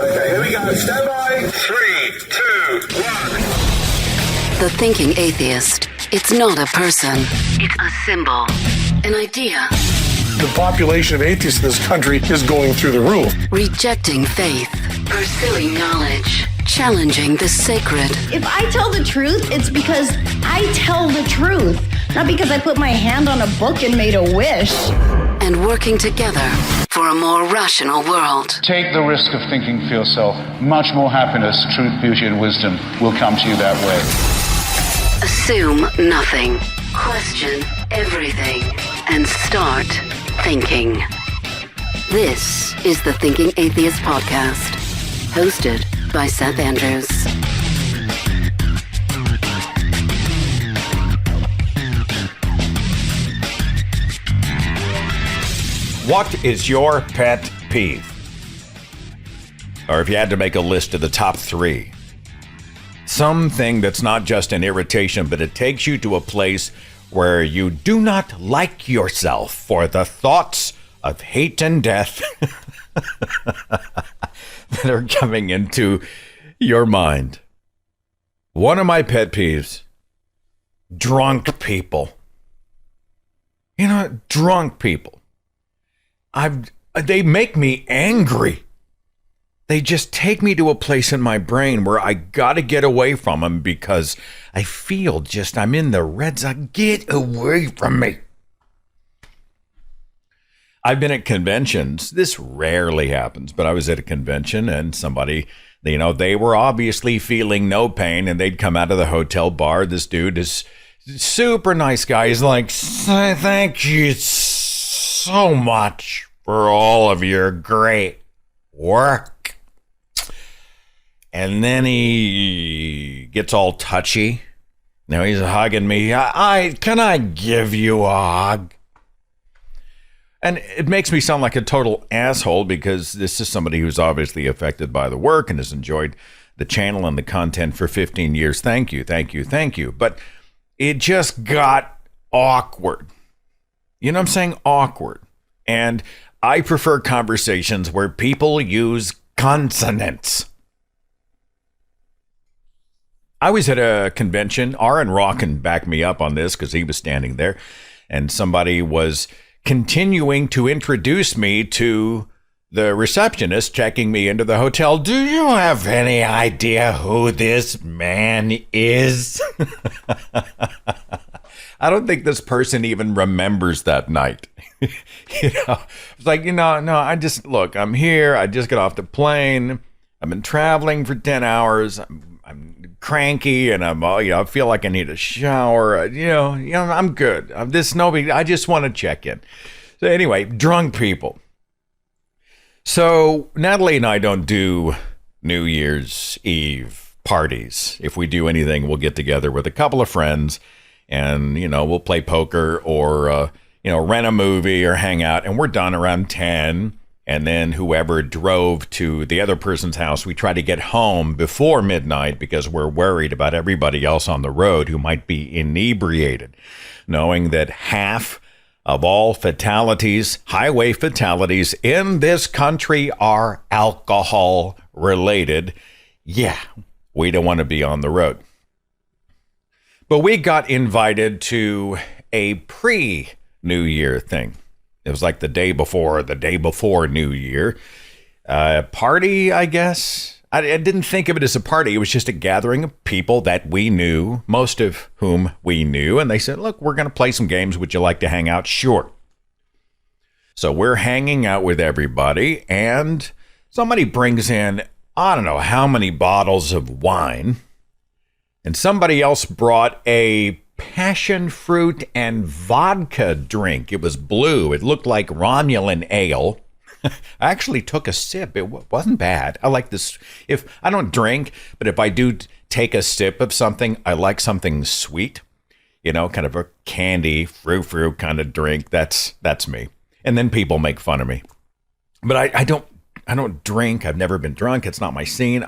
Okay, here we go. Stand by. 3, 2, 1. The thinking atheist. It's not a person. It's a symbol. An idea. The population of atheists in this country is going through the roof. Rejecting faith. Pursuing knowledge. Challenging the sacred. If I tell the truth, it's because I tell the truth. Not because I put my hand on a book and made a wish. And working together for a more rational world. Take the risk of thinking for yourself. Much more happiness, truth, beauty, and wisdom will come to you that way. Assume nothing. Question everything. And start thinking. This is the Thinking Atheist Podcast. Hosted by Seth Andrews. What is your pet peeve? Or if you had to make a list of the top 3. Something that's not just an irritation, but it takes you to a place where you do not like yourself for the thoughts of hate and death that are coming into your mind. One of my pet peeves, drunk people. You know, drunk people. They make me angry. They just take me to a place in my brain where I gotta get away from them because I feel I'm in the red zone. Get away from me. I've been at conventions. This rarely happens, but I was at a convention and somebody, they were obviously feeling no pain and they'd come out of the hotel bar. This dude is super nice guy. He's like, thank you so much for all of your great work. And then he gets all touchy. Now he's hugging me. Can I give you a hug? And it makes me sound like a total asshole because this is somebody who's obviously affected by the work and has enjoyed the channel and the content for 15 years. Thank you, thank you, thank you. But it just got awkward. You know what I'm saying? Awkward. And I prefer conversations where people use consonants. I was at a convention. Aaron Raw can back me up on this because he was standing there. And somebody was continuing to introduce me to the receptionist checking me into the hotel. Do you have any idea who this man is? I don't think this person even remembers that night. It's like, no, I'm here. I just got off the plane. I've been traveling for 10 hours. I'm cranky and I feel like I need a shower. I'm good. I just want to check in. So anyway, drunk people. So Natalie and I don't do New Year's Eve parties. If we do anything, we'll get together with a couple of friends and, we'll play poker or, rent a movie or hang out, and we're done around 10. And then whoever drove to the other person's house, we try to get home before midnight because we're worried about everybody else on the road who might be inebriated, knowing that half of all fatalities, highway fatalities in this country are alcohol related. Yeah, we don't want to be on the road. But we got invited to a pre-New Year thing. It was like the day before New Year. Party, I guess. I didn't think of it as a party. It was just a gathering of people that we knew, most of whom we knew. And they said, look, we're going to play some games. Would you like to hang out? Sure. So we're hanging out with everybody. And somebody brings in, I don't know how many bottles of wine. And somebody else brought a passion fruit and vodka drink. It was blue. It looked like Romulan ale. I actually took a sip. It wasn't bad. I like this. If I don't drink, but if I do take a sip of something, I like something sweet, kind of a candy, fruit kind of drink. That's me. And then people make fun of me. But I don't drink. I've never been drunk. It's not my scene.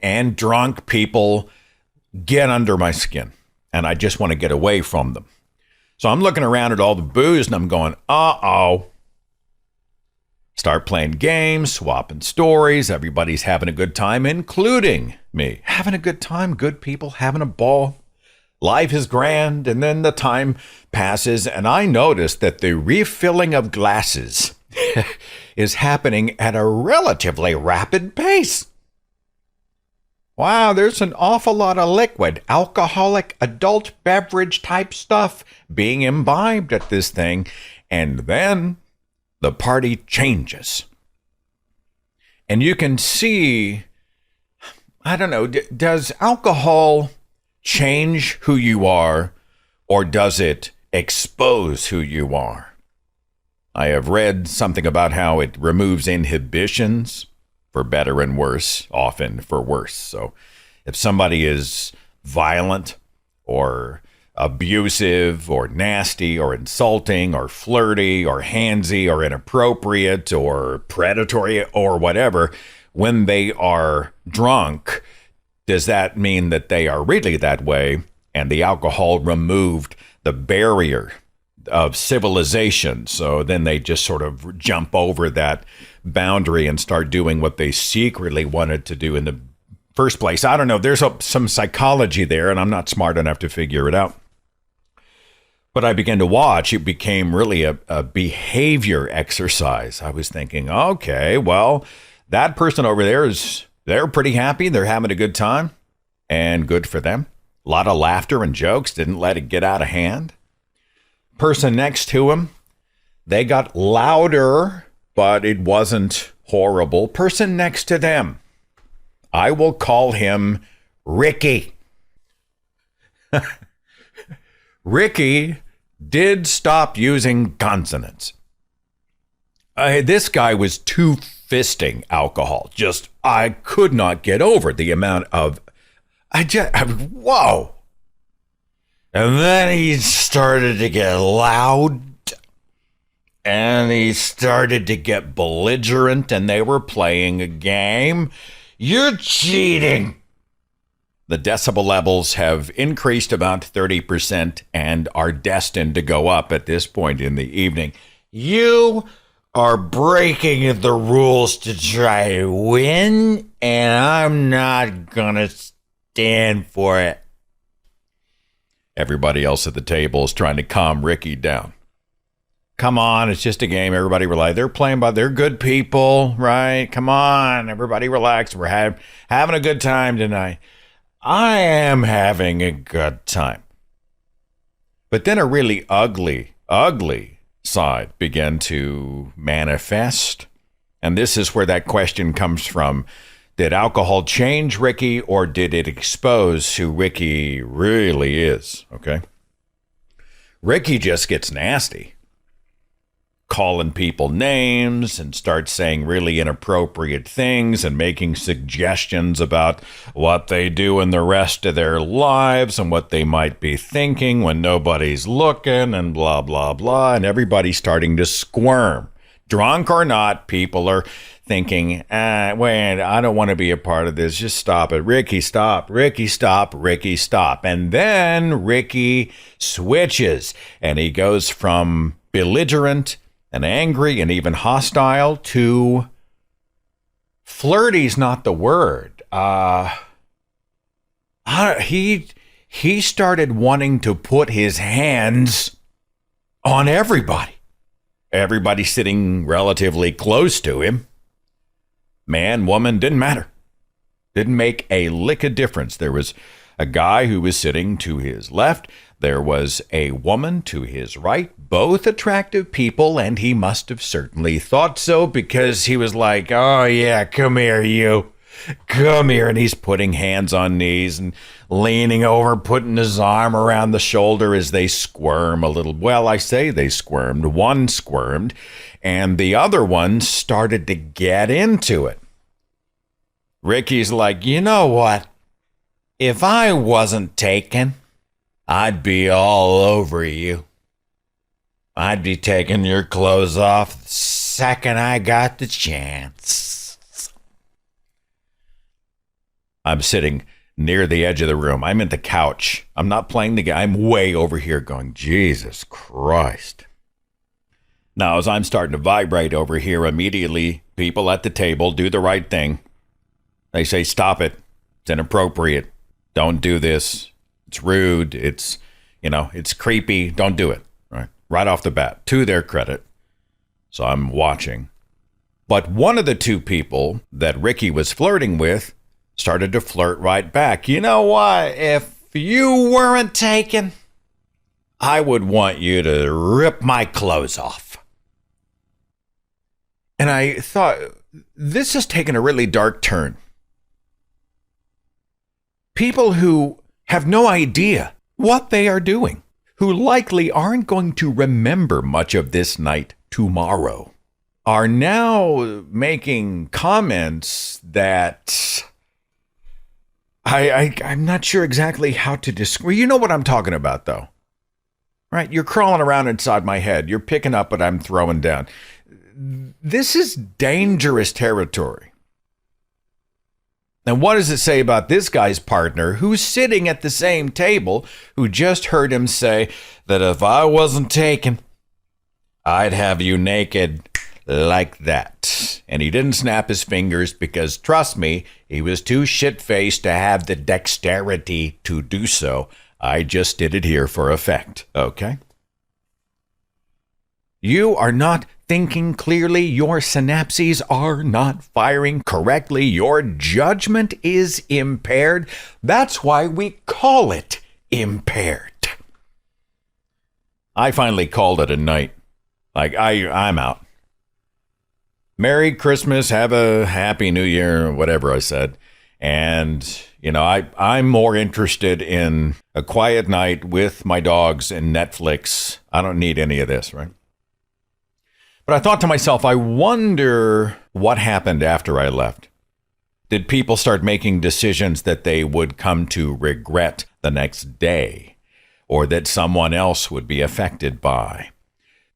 And drunk people get under my skin. And I just want to get away from them. So I'm looking around at all the booze and I'm going, uh-oh. Start playing games, swapping stories. Everybody's having a good time, including me. Having a good time, good people, having a ball. Life is grand, and then the time passes, and I notice that the refilling of glasses is happening at a relatively rapid pace. Wow, there's an awful lot of liquid, alcoholic, adult beverage type stuff being imbibed at this thing, and then the party changes. And you can see, I don't know, does alcohol change who you are, or does it expose who you are? I have read something about how it removes inhibitions, for better and worse, often for worse. So if somebody is violent or abusive or nasty or insulting or flirty or handsy or inappropriate or predatory or whatever, when they are drunk, does that mean that they are really that way and the alcohol removed the barrier of civilization? So then they just sort of jump over that boundary and start doing what they secretly wanted to do in the first place. I don't know. There's some psychology there, and I'm not smart enough to figure it out. But I began to watch. It became really a behavior exercise. I was thinking, okay, well, that person over there they're pretty happy. They're having a good time, and good for them. A lot of laughter and jokes. Didn't let it get out of hand. Person next to him, they got louder, but it wasn't horrible. Person next to them, I will call him Ricky. Ricky did stop using consonants. This guy was two-fisting alcohol. I could not get over the amount of, whoa. And then he started to get loud, and he started to get belligerent, and they were playing a game. You're cheating. The decibel levels have increased about 30% and are destined to go up at this point in the evening. You are breaking the rules to try to win, and I'm not gonna stand for it. Everybody else at the table is trying to calm Ricky down. Come on, it's just a game. Everybody relax. They're playing, but they're good people, right? Come on, everybody relax. We're having a good time tonight. I am having a good time. But then a really ugly side began to manifest. And this is where that question comes from. Did alcohol change Ricky, or did it expose who Ricky really is? Okay. Ricky just gets nasty, calling people names and starts saying really inappropriate things and making suggestions about what they do in the rest of their lives and what they might be thinking when nobody's looking and blah, blah, blah. And everybody's starting to squirm. Drunk or not, people are thinking, wait, I don't want to be a part of this. Just stop it. Ricky, stop. Ricky, stop. Ricky, stop. And then Ricky switches and he goes from belligerent and angry and even hostile to flirty's not the word. He started wanting to put his hands on everybody. Everybody sitting relatively close to him. Man, woman, didn't matter. Didn't make a lick of difference. There was a guy who was sitting to his left. There was a woman to his right, both attractive people, and he must have certainly thought so because he was like, oh yeah, come here, you. Come here. And he's putting hands on knees and leaning over, putting his arm around the shoulder as they squirm a little. Well, I say they squirmed. One squirmed, and the other one started to get into it. Ricky's like, you know what? If I wasn't taken, I'd be all over you. I'd be taking your clothes off the second I got the chance. I'm sitting near the edge of the room. I'm at the couch. I'm not playing the game. I'm way over here going, Jesus Christ. Now, as I'm starting to vibrate over here, immediately people at the table do the right thing. They say, stop it. It's inappropriate. Don't do this. It's rude. It's creepy. Don't do it. Right off the bat, to their credit. So I'm watching. But one of the two people that Ricky was flirting with started to flirt right back. You know what? If you weren't taken, I would want you to rip my clothes off. And I thought, this has taken a really dark turn. People who have no idea what they are doing, who likely aren't going to remember much of this night tomorrow, are now making comments that I'm not sure exactly how to describe. You know what I'm talking about, though, right? You're crawling around inside my head. You're picking up what I'm throwing down. This is dangerous territory. And what does it say about this guy's partner who's sitting at the same table, who just heard him say that if I wasn't taken, I'd have you naked like that. And he didn't snap his fingers because, trust me, he was too shit-faced to have the dexterity to do so. I just did it here for effect, okay? You are not thinking clearly. Your synapses are not firing correctly. Your judgment is impaired. That's why we call it impaired. I finally called it a night. I'm out. Merry Christmas, have a happy new year, whatever I said. And, I'm more interested in a quiet night with my dogs and Netflix. I don't need any of this, right? But I thought to myself, I wonder what happened after I left. Did people start making decisions that they would come to regret the next day, or that someone else would be affected by?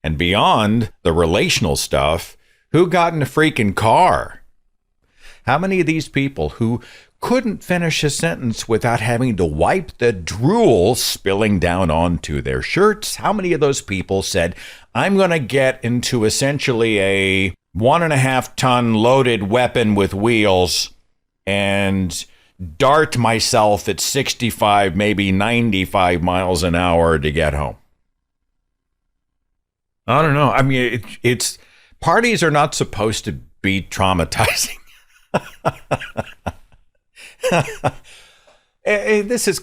And beyond the relational stuff, who got in a freaking car? How many of these people who couldn't finish a sentence without having to wipe the drool spilling down onto their shirts, how many of those people said, I'm going to get into essentially a 1.5-ton loaded weapon with wheels and dart myself at 65, maybe 95 miles an hour to get home? I don't know. I mean, it's parties are not supposed to be traumatizing. This is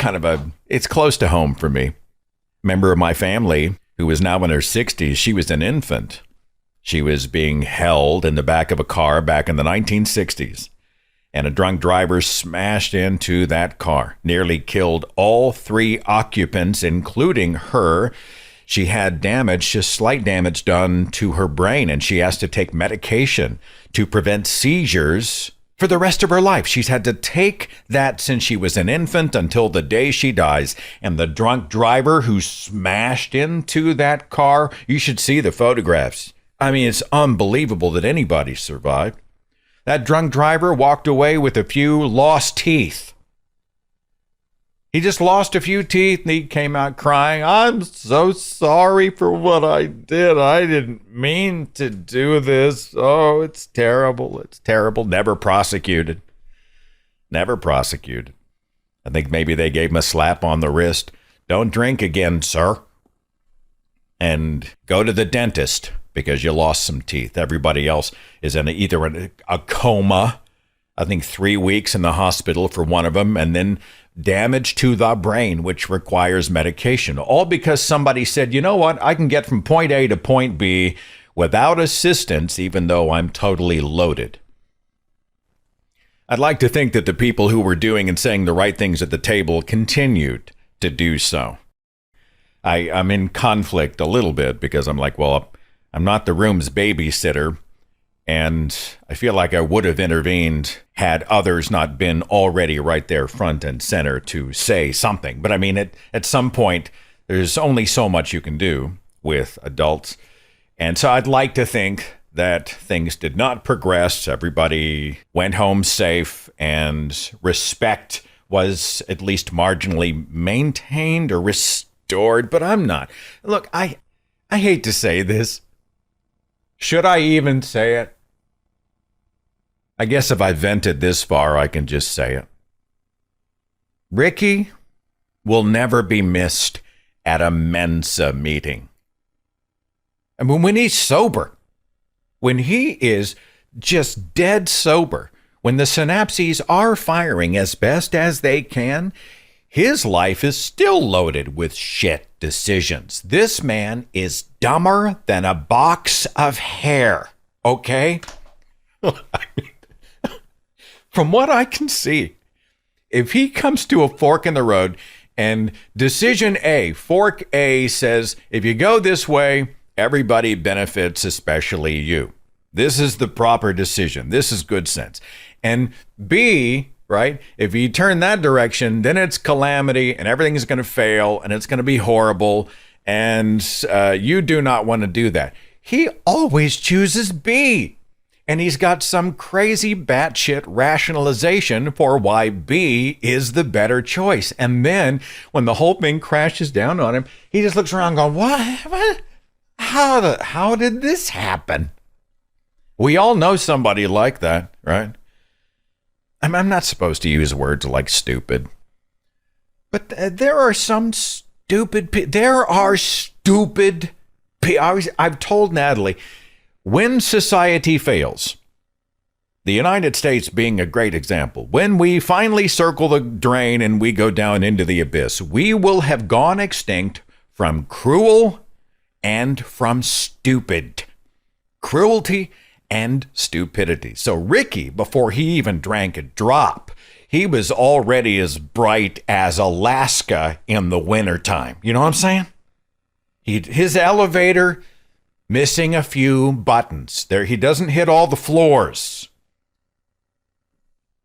it's close to home for me. Member of my family who is now in her 60s, she was an infant. She was being held in the back of a car back in the 1960s. And a drunk driver smashed into that car, nearly killed all 3 occupants, including her. She had damage, just slight damage done to her brain, and she has to take medication to prevent seizures for the rest of her life. She's had to take that since she was an infant until the day she dies. And the drunk driver who smashed into that car, you should see the photographs. I mean, it's unbelievable that anybody survived. That drunk driver walked away with a few lost teeth. He just lost a few teeth and he came out crying. I'm so sorry for what I did. I didn't mean to do this. Oh, it's terrible. It's terrible. Never prosecuted. Never prosecuted. I think maybe they gave him a slap on the wrist. Don't drink again, sir. And go to the dentist because you lost some teeth. Everybody else is in either a coma. I think 3 weeks in the hospital for one of them, and then damage to the brain, which requires medication. All because somebody said, you know what, I can get from point A to point B without assistance, even though I'm totally loaded. I'd like to think that the people who were doing and saying the right things at the table continued to do so. I'm in conflict a little bit because I'm like, well, I'm not the room's babysitter. And I feel like I would have intervened had others not been already right there front and center to say something. But I mean, at some point, there's only so much you can do with adults. And so I'd like to think that things did not progress. Everybody went home safe and respect was at least marginally maintained or restored. But I'm not. Look, I hate to say this. Should I even say it? I guess if I vented this far, I can just say it. Ricky will never be missed at a Mensa meeting. I mean, when he's sober, when he is just dead sober, when the synapses are firing as best as they can, his life is still loaded with shit decisions. This man is dumber than a box of hair, okay? From what I can see, if he comes to a fork in the road and decision A, fork A says, if you go this way, everybody benefits, especially you. This is the proper decision. This is good sense. And B, right, if you turn that direction, then it's calamity and everything's going to fail and it's going to be horrible. And you do not want to do that. He always chooses B. And he's got some crazy batshit rationalization for why B is the better choice. And then when the whole thing crashes down on him, he just looks around going, what? How did this happen? We all know somebody like that, right? I'm not supposed to use words like stupid. But there are some stupid people. There are stupid people. I've told Natalie, when society fails, the United States being a great example, when we finally circle the drain and we go down into the abyss, we will have gone extinct from cruel and from stupid. Cruelty and stupidity. So Ricky, before he even drank a drop, he was already as bright as Alaska in the wintertime. You know what I'm saying? His elevator missing a few buttons. There, he doesn't hit all the floors.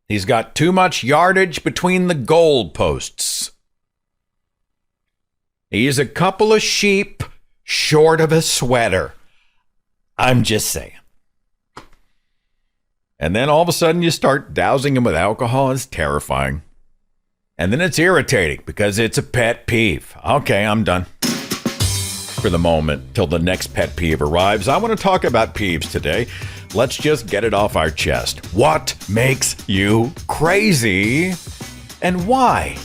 He's got too much yardage between the goal posts. He's a couple of sheep short of a sweater. I'm just saying. And then all of a sudden you start dousing him with alcohol. It's terrifying. And then it's irritating because it's a pet peeve. Okay, I'm done. For the moment, till the next pet peeve arrives, I want to talk about peeves today. Let's just get it off our chest. What makes you crazy and why?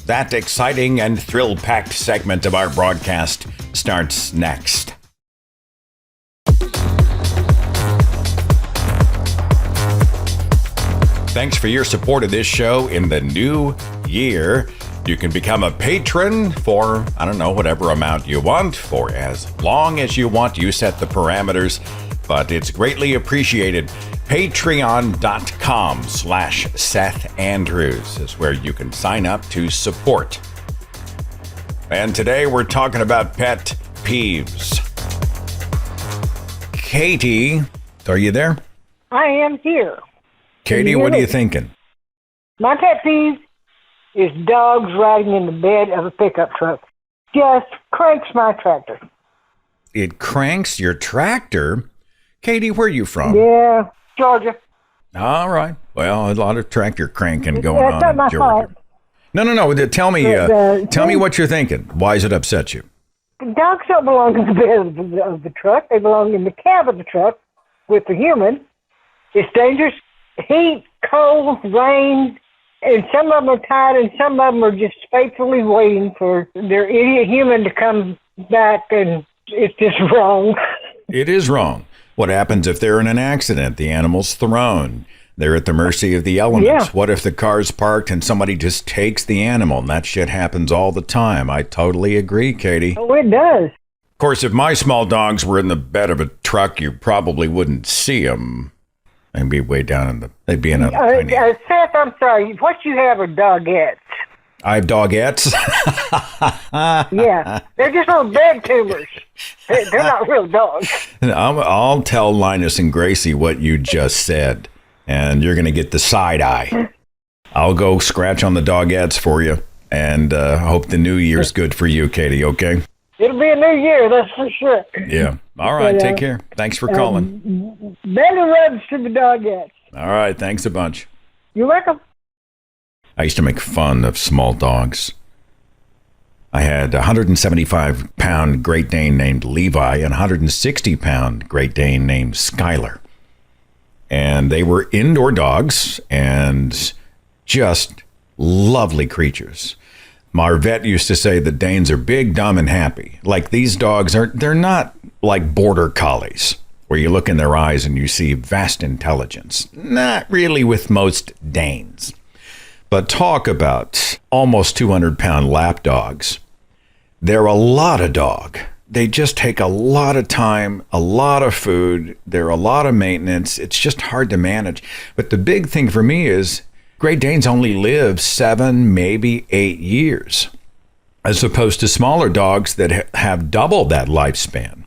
That exciting and thrill-packed segment of our broadcast starts next. Thanks for your support of this show in the new year. You can become a patron for, I don't know, whatever amount you want, for as long as you want. You set the parameters, but it's greatly appreciated. Patreon.com/Seth Andrews is where you can sign up to support. And today we're talking about pet peeves. Katie, are you there? I am here. Katie, what are you thinking? My pet peeve is dogs riding in the bed of a pickup truck. Just cranks my tractor. It cranks your tractor? Katie, where are you from? Yeah, Georgia. All right. Well, a lot of tractor cranking going That's not on my in Georgia. fault. No. Tell me, tell me what you're thinking. Why does it upset you? Dogs don't belong in the bed of the truck. They belong in the cab of the truck with the human. It's dangerous. Heat, cold, rain, and some of them are tired and some of them are just faithfully waiting for their idiot human to come back, and it's just wrong. It is wrong. What happens if they're in an accident? The animal's thrown. They're at the mercy of the elements. Yeah. What if the car's parked and somebody just takes the animal? And that shit happens all the time. I totally agree, Katie. Oh, it does. Of course, if my small dogs were in the bed of a truck, you probably wouldn't see them. They'd be way down in the. They'd be in a. Seth, I'm sorry. What you have are dogettes. I have dogettes. Yeah, they're just little bed tumors. They're not real dogs. I'll tell Linus and Gracie what you just said, and you're going to get the side eye. I'll go scratch on the dogettes for you, and hope the new year's good for you, Katie, okay? It'll be a new year, that's for sure. Yeah. All right, take care. Thanks for calling. Belly rubs to the dogettes. All right, thanks a bunch. You're welcome. I used to make fun of small dogs. I had a 175-pound Great Dane named Levi and a 160-pound Great Dane named Skylar. And they were indoor dogs and just lovely creatures. Our vet used to say that Danes are big, dumb, and happy. Like, these dogs they're not like border collies, where you look in their eyes and you see vast intelligence. Not really with most Danes. But talk about almost 200-pound lap dogs. They're a lot of dog. They just take a lot of time, a lot of food. They're a lot of maintenance. It's just hard to manage. But the big thing for me is Great Danes only live 7, maybe 8 years, as opposed to smaller dogs that have double that lifespan.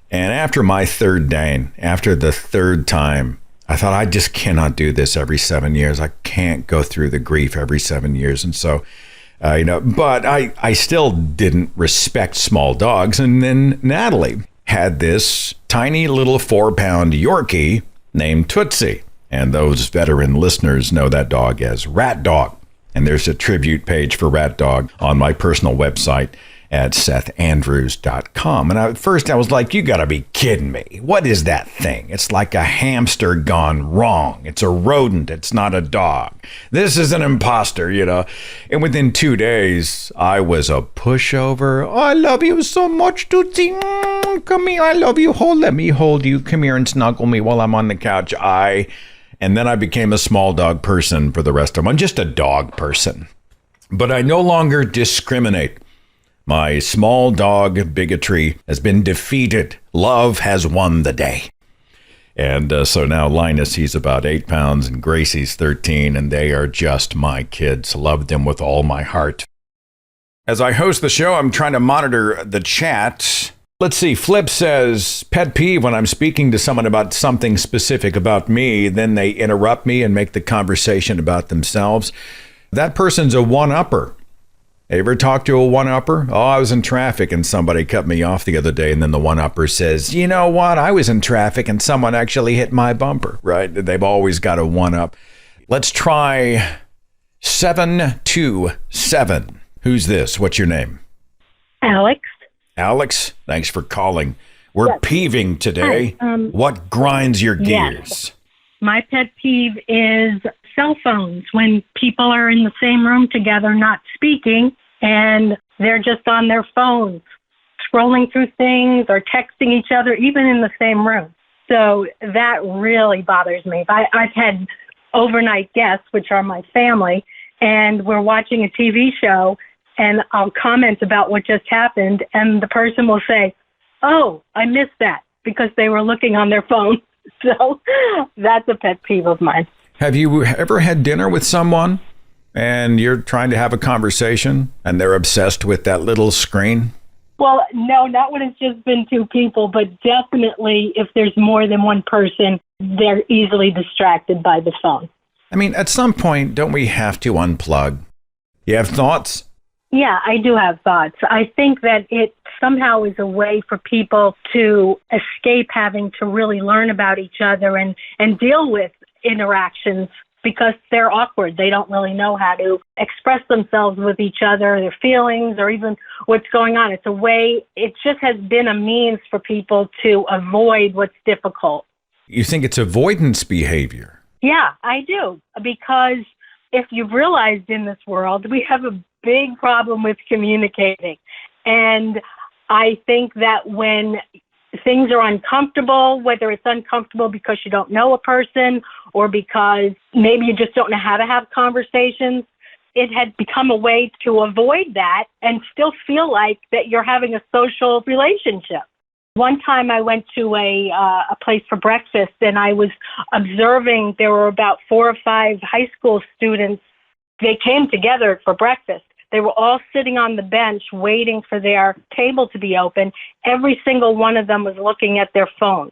And after my third Dane, after the third time, I thought, I just cannot do this every 7 years. I can't go through the grief every 7 years. And so, but I still didn't respect small dogs. And then Natalie had this tiny little 4-pound Yorkie named Tootsie. And those veteran listeners know that dog as Rat Dog. And there's a tribute page for Rat Dog on my personal website at SethAndrews.com. And at first I was like, you gotta be kidding me. What is that thing? It's like a hamster gone wrong. It's a rodent. It's not a dog. This is an imposter, And within 2 days, I was a pushover. Oh, I love you so much, Tootsie. Come here. I love you. Let me hold you. Come here and snuggle me while I'm on the couch. And then I became a small dog person for the rest of them. I'm just a dog person. But I no longer discriminate. My small dog bigotry has been defeated. Love has won the day. And so now Linus, he's about 8 pounds, and Gracie's 13, and they are just my kids. Love them with all my heart. As I host the show, I'm trying to monitor the chat. Let's see, Flip says, pet peeve when I'm speaking to someone about something specific about me, then they interrupt me and make the conversation about themselves. That person's a one-upper. Ever talk to a one-upper? Oh, I was in traffic and somebody cut me off the other day, and then the one-upper says, you know what? I was in traffic and someone actually hit my bumper, right? They've always got a one-up. Let's try 727. Who's this? What's your name? Alex. Alex, thanks for calling. We're peeving today. What grinds your gears? Yes. My pet peeve is cell phones, when people are in the same room together not speaking and they're just on their phones scrolling through things or texting each other, even in the same room. So that really bothers me. I've had overnight guests, which are my family, and we're watching a TV show, and I'll comment about what just happened, and the person will say, oh, I missed that, because they were looking on their phone. So that's a pet peeve of mine. Have you ever had dinner with someone and you're trying to have a conversation and they're obsessed with that little screen? Well, no, not when it's just been two people, but definitely if there's more than one person, they're easily distracted by the phone. I mean, at some point, don't we have to unplug? You have thoughts? Yeah, I do have thoughts. I think that it somehow is a way for people to escape having to really learn about each other and deal with interactions, because they're awkward. They don't really know how to express themselves with each other, their feelings, or even what's going on. It's a way, it just has been a means for people to avoid what's difficult. You think it's avoidance behavior? Yeah, I do. Because if you've realized in this world, we have a big problem with communicating. And I think that when things are uncomfortable, whether it's uncomfortable because you don't know a person or because maybe you just don't know how to have conversations, it had become a way to avoid that and still feel like that you're having a social relationship. One time I went to a place for breakfast, and I was observing there were about 4 or 5 high school students. They came together for breakfast. They were all sitting on the bench waiting for their table to be open. Every single one of them was looking at their phone,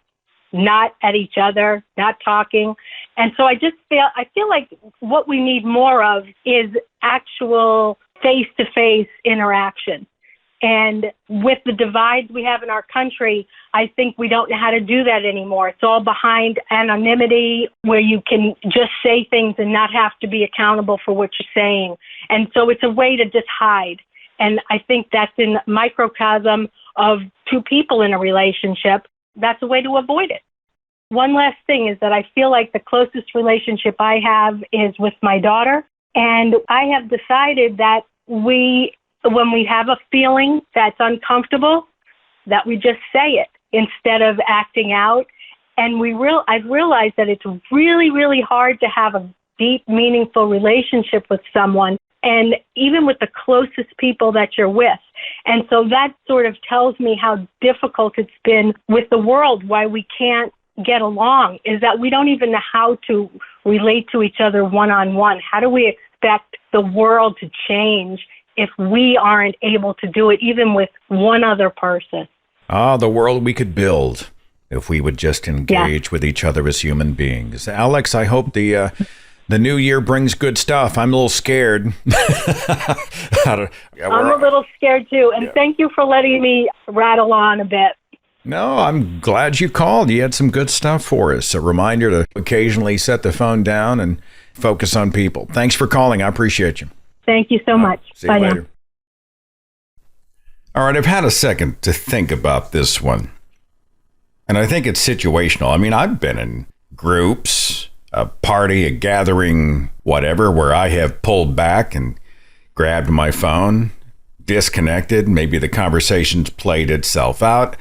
not at each other, not talking. And so I feel like what we need more of is actual face-to-face interaction. And with the divides we have in our country, I think we don't know how to do that anymore. It's all behind anonymity, where you can just say things and not have to be accountable for what you're saying. And so it's a way to just hide. And I think that's in microcosm of two people in a relationship. That's a way to avoid it. One last thing is that I feel like the closest relationship I have is with my daughter. And I have decided that when we have a feeling that's uncomfortable, that we just say it instead of acting out. And I've realized that it's really, really hard to have a deep, meaningful relationship with someone, and even with the closest people that you're with. And so that sort of tells me how difficult it's been with the world, why we can't get along, is that we don't even know how to relate to each other one-on-one. How do we expect the world to change if we aren't able to do it even with one other person? The world we could build if we would just engage with each other as human beings. Alex, I hope the new year brings good stuff. I'm a little scared. I'm a little scared too. And thank you for letting me rattle on a bit. No, I'm glad you called. You had some good stuff for us. A reminder to occasionally set the phone down and focus on people. Thanks for calling. I appreciate you. Thank you so much. See you later. All right, I've had a second to think about this one. And I think it's situational. I mean, I've been in groups, a party, a gathering, whatever, where I have pulled back and grabbed my phone, disconnected. Maybe the conversation's played itself out.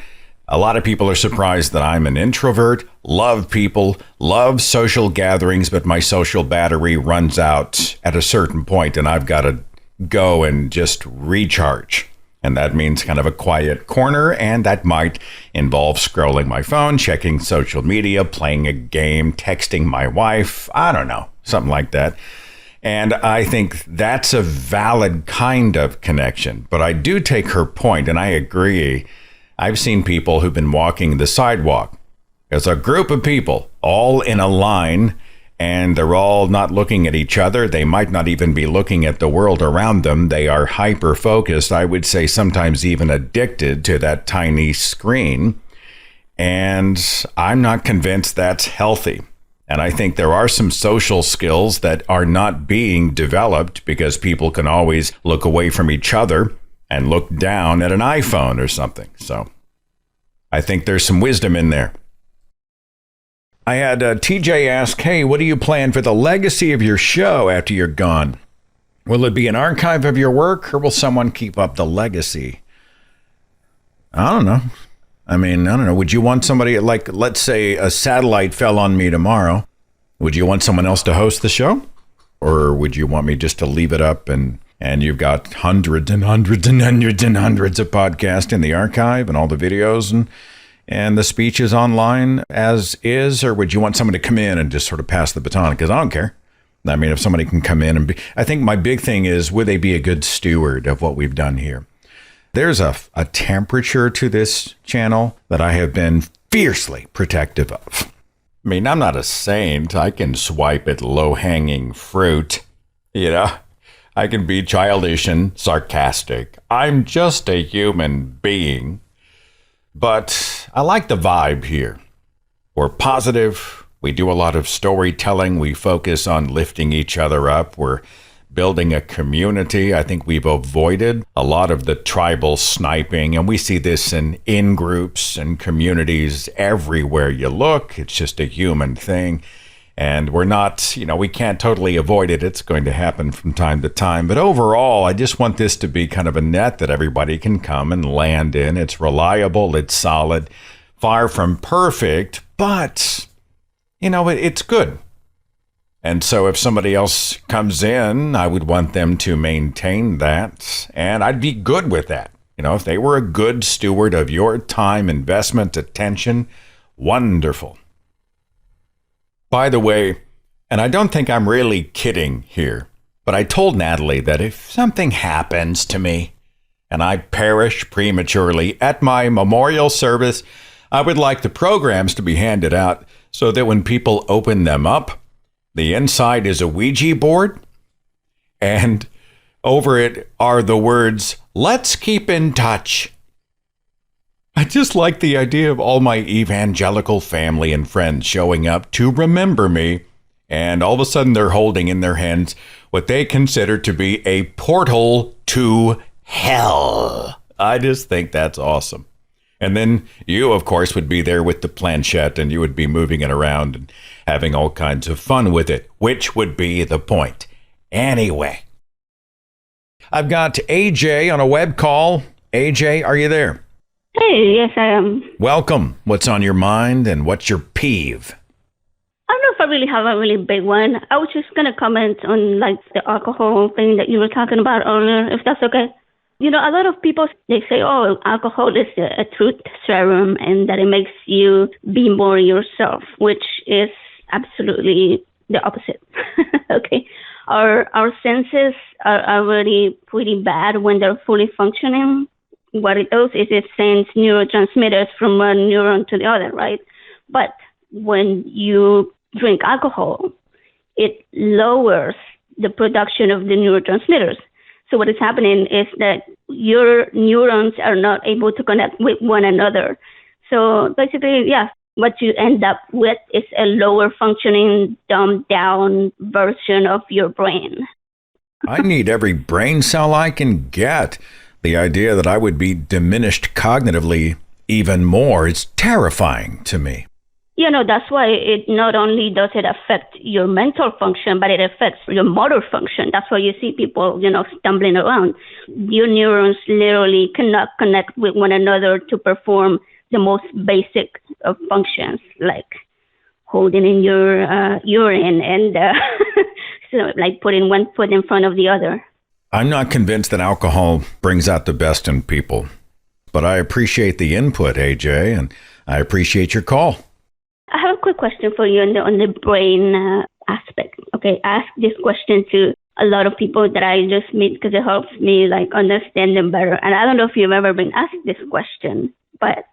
A lot of people are surprised that I'm an introvert, love people, love social gatherings, but my social battery runs out at a certain point and I've got to go and just recharge. And that means kind of a quiet corner, and that might involve scrolling my phone, checking social media, playing a game, texting my wife, I don't know, something like that. And I think that's a valid kind of connection. But I do take her point, and I agree. I've seen people who've been walking the sidewalk. There's a group of people all in a line, and they're all not looking at each other. They might not even be looking at the world around them. They are hyper-focused, I would say sometimes even addicted to that tiny screen. And I'm not convinced that's healthy. And I think there are some social skills that are not being developed because people can always look away from each other and look down at an iPhone or something. So I think there's some wisdom in there. I had TJ ask, hey, what do you plan for the legacy of your show after you're gone? Will it be an archive of your work, or will someone keep up the legacy? I don't know. I don't know. Would you want somebody, like, let's say a satellite fell on me tomorrow. Would you want someone else to host the show? Or would you want me just to leave it up and you've got hundreds and hundreds and hundreds and hundreds of podcasts in the archive and all the videos and the speeches online as is? Or would you want someone to come in and just sort of pass the baton? Because I don't care. I mean, if somebody can come in and be, I think my big thing is, would they be a good steward of what we've done here? There's a temperature to this channel that I have been fiercely protective of. I mean, I'm not a saint. I can swipe at low-hanging fruit. You know, I can be childish and sarcastic. I'm just a human being. But I like the vibe here. We're positive. We do a lot of storytelling. We focus on lifting each other up. We're building a community. I think we've avoided a lot of the tribal sniping, and we see this in groups and communities everywhere you look. It's just a human thing. And we're not, we can't totally avoid it. It's going to happen from time to time. But overall, I just want this to be kind of a net that everybody can come and land in. It's reliable. It's solid. Far from perfect, but, it's good. And so if somebody else comes in, I would want them to maintain that. And I'd be good with that. If they were a good steward of your time, investment, attention, wonderful. By the way, and I don't think I'm really kidding here, but I told Natalie that if something happens to me and I perish prematurely at my memorial service, I would like the programs to be handed out so that when people open them up, the inside is a Ouija board, and over it are the words, "Let's keep in touch." I just like the idea of all my evangelical family and friends showing up to remember me, and all of a sudden they're holding in their hands what they consider to be a portal to hell. I just think that's awesome. And then you, of course, would be there with the planchette and you would be moving it around and having all kinds of fun with it, which would be the point. Anyway, I've got AJ on a web call. AJ, are you there? Hey, yes, I am. Welcome. What's on your mind and what's your peeve? I don't know if I really have a really big one. I was just going to comment on like the alcohol thing that you were talking about earlier, if that's okay. You know, a lot of people, they say, oh, alcohol is a truth serum and that it makes you be more yourself, which is absolutely the opposite. Okay. Our senses are already pretty bad when they're fully functioning. What it does is it sends neurotransmitters from one neuron to the other, right? But when you drink alcohol, it lowers the production of the neurotransmitters. So what is happening is that your neurons are not able to connect with one another. So basically, yeah, what you end up with is a lower functioning, dumbed down version of your brain. I need every brain cell I can get. The idea that I would be diminished cognitively even more is terrifying to me. You know, that's why it not only does it affect your mental function, but it affects your motor function. That's why you see people, you know, stumbling around. Your neurons literally cannot connect with one another to perform the most basic of functions, like holding in your urine and so like putting one foot in front of the other. I'm not convinced that alcohol brings out the best in people, but I appreciate the input, AJ, and I appreciate your call. I have a quick question for you on the brain aspect. Okay, I ask this question to a lot of people that I just meet because it helps me like understand them better. And I don't know if you've ever been asked this question, but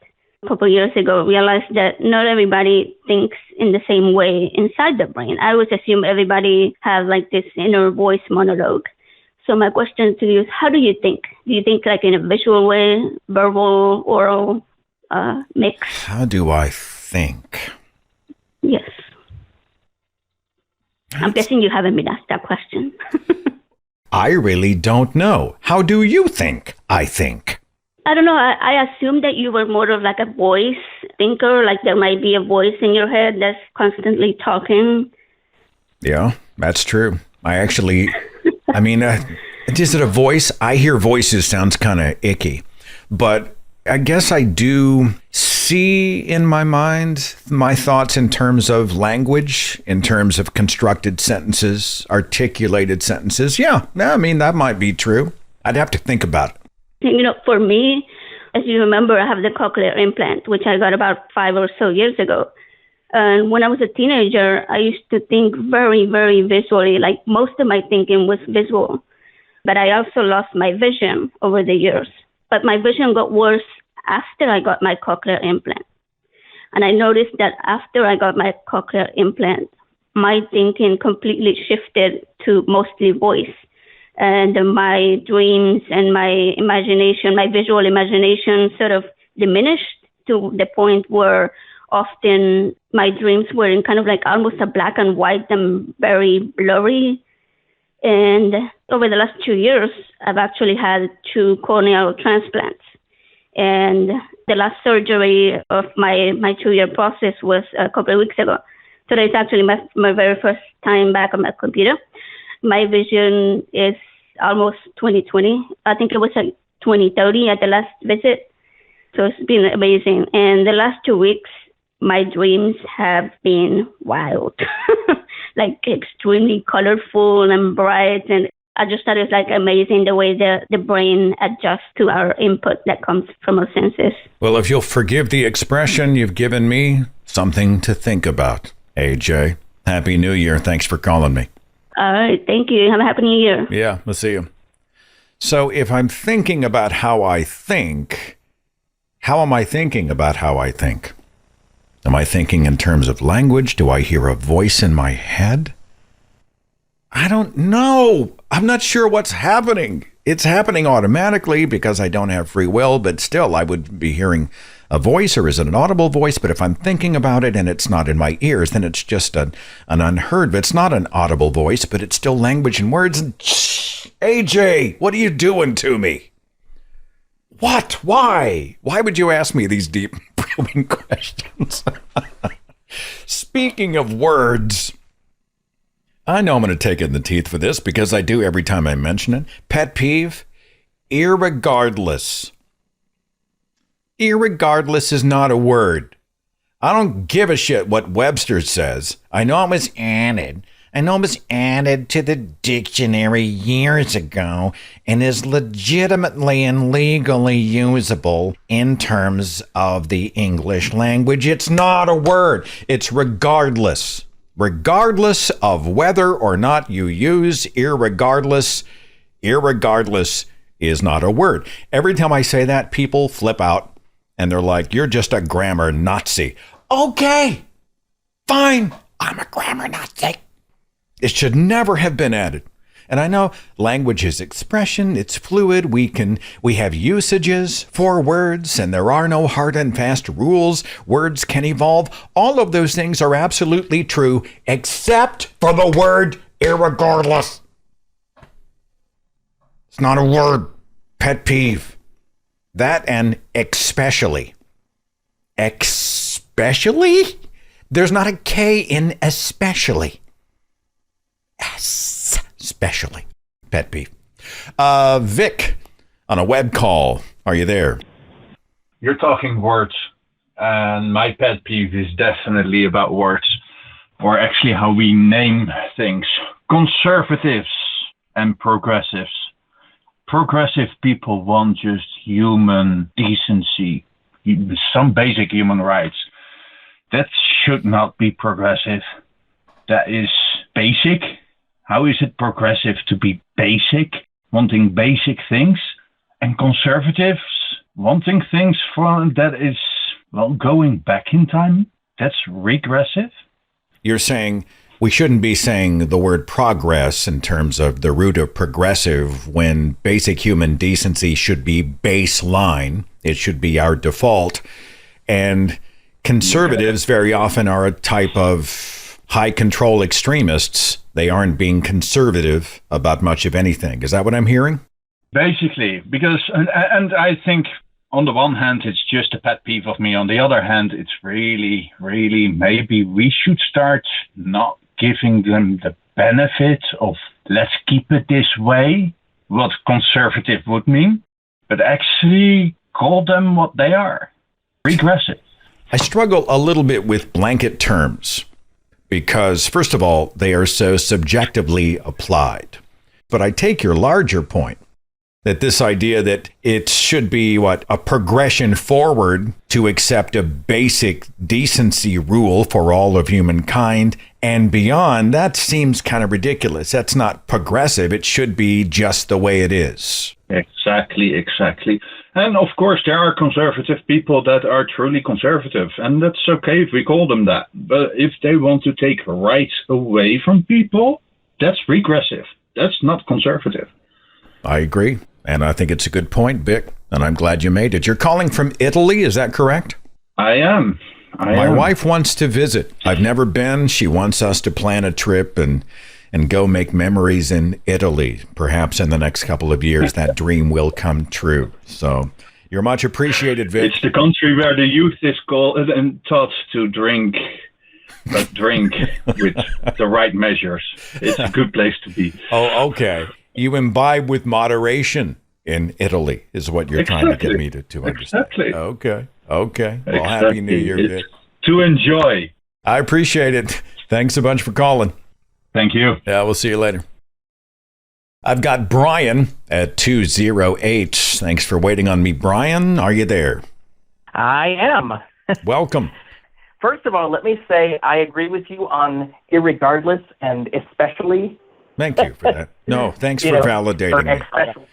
a couple of years ago, I realized that not everybody thinks in the same way inside the brain. I always assume everybody has like this inner voice monologue. So my question to you is, how do you think? Do you think like in a visual way, verbal, oral, mix? How do I think? Yes. I'm guessing you haven't been asked that question. I really don't know. How do you think I think? I don't know. I assume that you were more of like a voice thinker, like there might be a voice in your head that's constantly talking. Yeah, that's true. I actually, I mean, is it a voice? I hear voices sounds kind of icky, but I guess I do see in my mind my thoughts in terms of language, in terms of constructed sentences, articulated sentences. Yeah, I mean, that might be true. I'd have to think about it. You know, for me, as you remember, I have the cochlear implant, which I got about 5 or so years ago. And when I was a teenager, I used to think very, very visually, like most of my thinking was visual. But I also lost my vision over the years. But my vision got worse after I got my cochlear implant. And I noticed that after I got my cochlear implant, my thinking completely shifted to mostly voice. And my dreams and my imagination, my visual imagination sort of diminished to the point where often my dreams were in kind of like almost a black and white and very blurry. And over the last 2 years, I've actually had 2 corneal transplants. And the last surgery of my 2-year process was a couple of weeks ago. So it's actually my very first time back on my computer. My vision is almost 20/20. I think it was like 20/30 at the last visit. So it's been amazing. And the last 2 weeks, my dreams have been wild, like extremely colorful and bright. And I just thought it was like amazing the way the brain adjusts to our input that comes from our senses. Well, if you'll forgive the expression, you've given me something to think about, AJ. Happy New Year. Thanks for calling me. All right. Thank you. Have a happy New Year. Yeah, we'll see you. So if I'm thinking about how I think, how am I thinking about how I think? Am I thinking in terms of language? Do I hear a voice in my head? I don't know. I'm not sure what's happening. It's happening automatically because I don't have free will, but still I would be hearing a voice, or is it an audible voice? But if I'm thinking about it and it's not in my ears, then it's just an unheard, but it's not an audible voice, but it's still language and words. And AJ, what are you doing to me? What? Why? Why would you ask me these deep, probing questions? Speaking of words, I know I'm going to take it in the teeth for this because I do every time I mention it. Pet peeve, irregardless. Irregardless is not a word. I don't give a shit what Webster says. I know it was added. To the dictionary years ago and is legitimately and legally usable in terms of the English language. It's not a word. It's regardless. Regardless of whether or not you use irregardless is not a word. Every time I say that, people flip out and they're like, you're just a grammar Nazi. Okay, fine. I'm a grammar Nazi. It should never have been added. And I know language is expression, it's fluid, we have usages for words, and there are no hard and fast rules. Words can evolve. All of those things are absolutely true, except for the word irregardless. It's not a word. Pet peeve. That and especially. Especially? There's not a K in especially. Especially. Pet peeve. Vic, on a web call. Are you there? You're talking words, and my pet peeve is definitely about words, or actually how we name things. Conservatives and progressives. Progressive people want just human decency, some basic human rights. That should not be progressive. That is basic. How is it progressive to be basic, wanting basic things, and conservatives wanting things that is, well, going back in time? That's regressive. You're saying we shouldn't be saying the word progress in terms of the root of progressive when basic human decency should be baseline. It should be our default. And conservatives very often are a type of high control extremists. They aren't being conservative about much of anything. Is that what I'm hearing? Basically, because, and I think on the one hand, it's just a pet peeve of me. On the other hand, it's really, really maybe we should start not giving them the benefit of let's keep it this way, what conservative would mean, but actually call them what they are, regressive. I struggle a little bit with blanket terms because, first of all, they are so subjectively applied. But I take your larger point that this idea that it should be a progression forward to accept a basic decency rule for all of humankind and beyond, that seems kind of ridiculous. That's not progressive. It should be just the way it is. Exactly. And of course, there are conservative people that are truly conservative, and that's okay if we call them that. But if they want to take rights away from people, that's regressive. That's not conservative. I agree. And I think it's a good point, Vic, and I'm glad you made it. You're calling from Italy, is that correct? I am. My wife wants to visit. I've never been. She wants us to plan a trip and go make memories in Italy. Perhaps in the next couple of years, that dream will come true. So you're much appreciated, Vic. It's the country where the youth is called and taught to drink, but drink with the right measures. It's a good place to be. Oh, okay. You imbibe with moderation in Italy is what you're trying to get me to understand. Exactly. Okay. Well, Happy New Year, Vic. To enjoy. I appreciate it. Thanks a bunch for calling. Thank you. Yeah, we'll see you later. I've got Brian at 208. Thanks for waiting on me. Brian, are you there? I am. Welcome. First of all, let me say I agree with you on irregardless and especially. Thank you for that. No, thanks for validating me.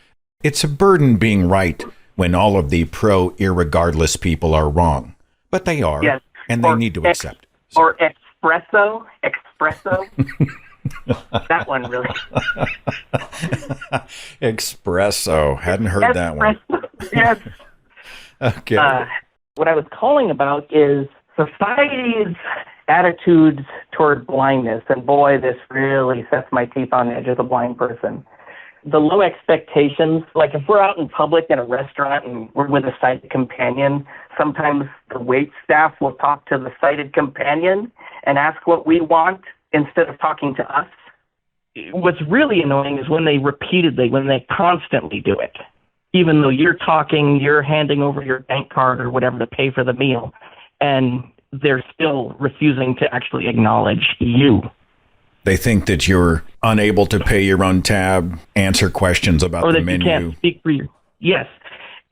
It's a burden being right when all of the pro-irregardless people are wrong. But they are, yes. And they need to accept it. So. Or espresso. That one really. Espresso. Hadn't heard that one. Yes. Okay. What I was calling about is society's attitudes toward blindness. And boy, this really sets my teeth on edge as a blind person. the low expectations. Like if we're out in public in a restaurant and we're with a sighted companion, sometimes the wait staff will talk to the sighted companion and ask what we want instead of talking to us. What's really annoying is when they constantly do it. Even though you're talking, you're handing over your bank card or whatever to pay for the meal, and they're still refusing to actually acknowledge you. They think that you're unable to pay your own tab, answer questions about or the that menu. You can't speak for you. Yes.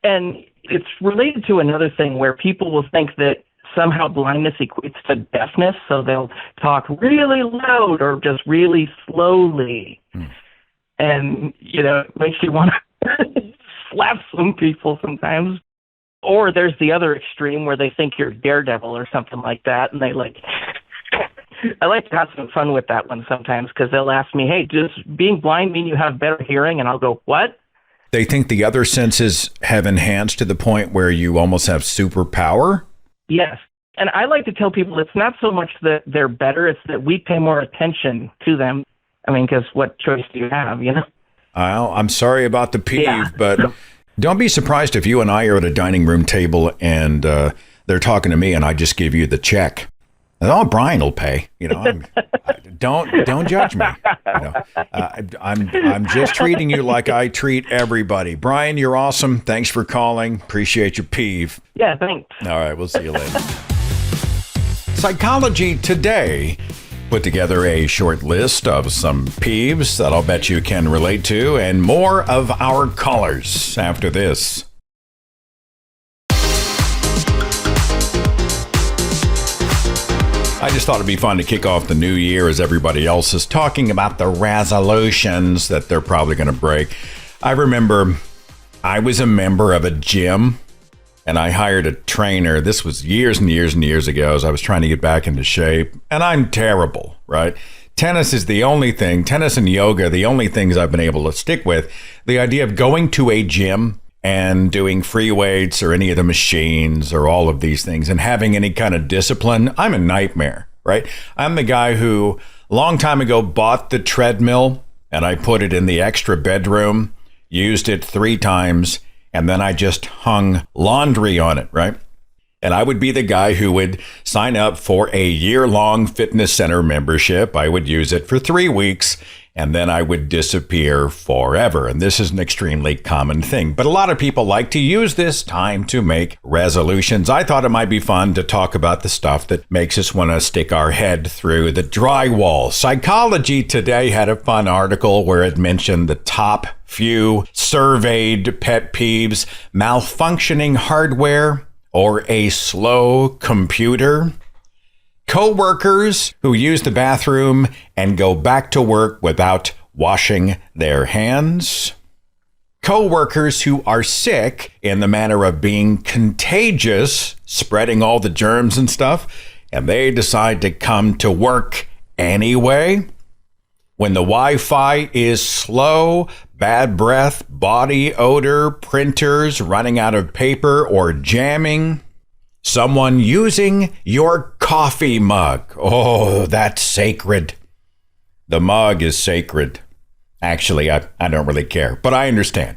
And it's related to another thing where people will think that somehow blindness equates to deafness, so they'll talk really loud or just really slowly. And, it makes you want to slap some people sometimes. Or there's the other extreme where they think you're Daredevil or something like that, and they I like to have some fun with that one sometimes because they'll ask me, hey, does being blind mean you have better hearing? And I'll go, what? They think the other senses have enhanced to the point where you almost have superpower? Yes. And I like to tell people it's not so much that they're better, it's that we pay more attention to them. I mean, because what choice do you have, Well, I'm sorry about the peeve, but don't be surprised if you and I are at a dining room table and they're talking to me and I just give you the check. Oh, Brian will pay. Don't judge me. I'm just treating you like I treat everybody. Brian, you're awesome. Thanks for calling. Appreciate your peeve. Yeah, thanks. All right, we'll see you later. Psychology Today put together a short list of some peeves that I'll bet you can relate to, and more of our callers after this. I just thought it'd be fun to kick off the new year as everybody else is talking about the resolutions that they're probably going to break. I remember I was a member of a gym and I hired a trainer. This was years and years and years ago as I was trying to get back into shape. And I'm terrible, right? Tennis is the only thing, tennis and yoga, the only things I've been able to stick with. The idea of going to a gym and doing free weights or any of the machines or all of these things and having any kind of discipline, I'm a nightmare, right? I'm the guy who a long time ago bought the treadmill and I put it in the extra bedroom, used it 3 times, and then I just hung laundry on it, right? And I would be the guy who would sign up for a year-long fitness center membership. I would use it for 3 weeks, and then I would disappear forever. And this is an extremely common thing. But a lot of people like to use this time to make resolutions. I thought it might be fun to talk about the stuff that makes us want to stick our head through the drywall. Psychology Today had a fun article where it mentioned the top few surveyed pet peeves: malfunctioning hardware or a slow computer, coworkers who use the bathroom and go back to work without washing their hands, coworkers who are sick in the manner of being contagious, spreading all the germs and stuff, and they decide to come to work anyway. When the Wi-Fi is slow, bad breath, body odor, printers running out of paper or jamming, someone using your coffee mug. Oh, that's sacred. The mug is sacred. Actually, I don't really care, but I understand.